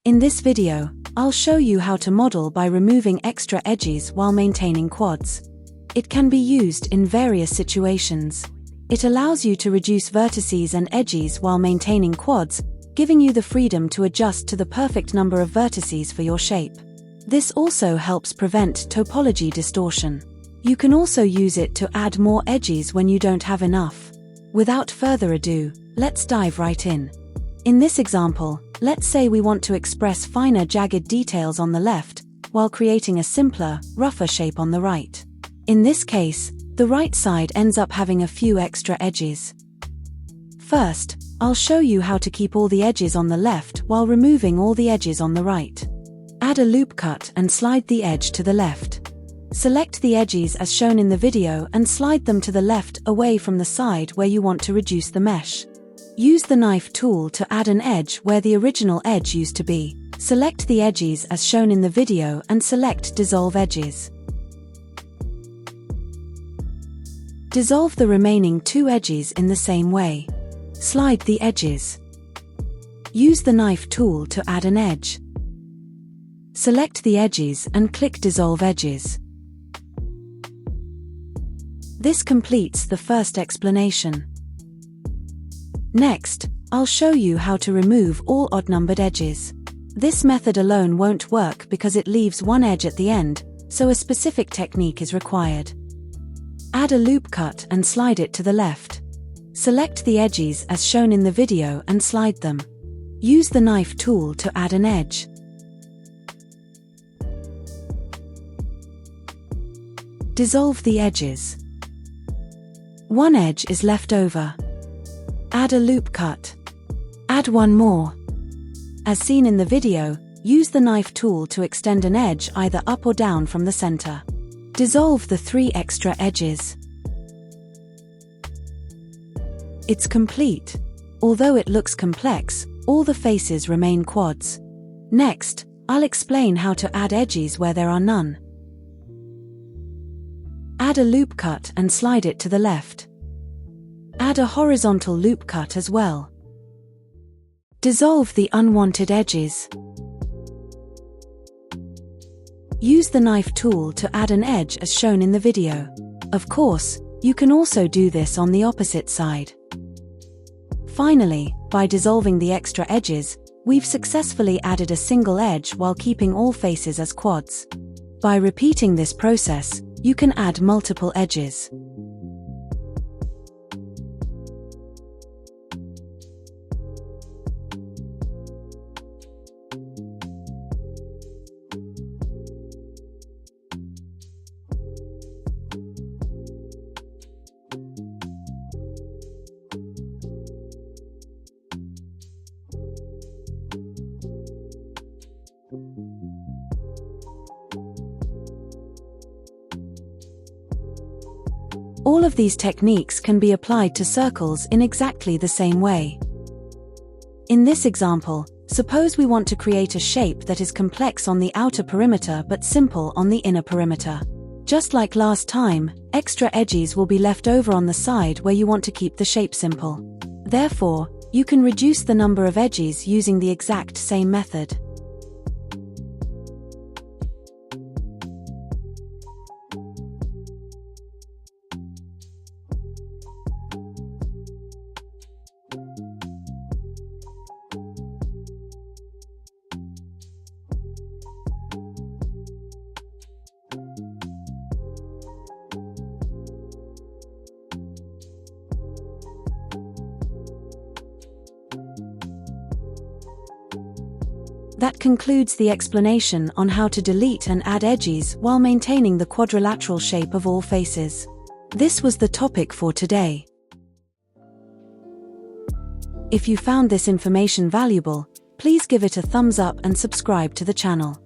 In this video, I'll show you how to model by removing extra edges while maintaining quads. It can be used in various situations. It allows you to reduce vertices and edges while maintaining quads, giving you the freedom to adjust to the perfect number of vertices for your shape. This also helps prevent topology distortion. You can also use it to add more edges when you don't have enough. Without further ado, let's dive right in. In this example, let's say we want to express finer jagged details on the left, while creating a simpler, rougher shape on the right. In this case, the right side ends up having a few extra edges. First, I'll show you how to keep all the edges on the left while removing all the edges on the right. Add a loop cut and slide the edge to the left. Select the edges as shown in the video and slide them to the left away from the side where you want to reduce the mesh. Use the knife tool to add an edge where the original edge used to be. Select the edges as shown in the video and select Dissolve Edges. Dissolve the remaining two edges in the same way. Slide the edges. Use the knife tool to add an edge. Select the edges and click Dissolve Edges. This completes the first explanation. Next, I'll show you how to remove all odd-numbered edges. This method alone won't work because it leaves one edge at the end, so a specific technique is required. Add a loop cut and slide it to the left. Select the edges as shown in the video and slide them. Use the knife tool to add an edge. Dissolve the edges. One edge is left over. Add a loop cut. Add one more. As seen in the video, use the knife tool to extend an edge either up or down from the center. Dissolve the three extra edges. It's complete. Although it looks complex, all the faces remain quads. Next, I'll explain how to add edges where there are none. Add a loop cut and slide it to the left. Add a horizontal loop cut as well. Dissolve the unwanted edges. Use the knife tool to add an edge as shown in the video. Of course, you can also do this on the opposite side. Finally, by dissolving the extra edges, we've successfully added a single edge while keeping all faces as quads. By repeating this process, you can add multiple edges. All of these techniques can be applied to circles in exactly the same way. In this example, suppose we want to create a shape that is complex on the outer perimeter but simple on the inner perimeter. Just like last time, extra edges will be left over on the side where you want to keep the shape simple. Therefore, you can reduce the number of edges using the exact same method. That concludes the explanation on how to delete and add edges while maintaining the quadrilateral shape of all faces. This was the topic for today. If you found this information valuable, please give it a thumbs up and subscribe to the channel.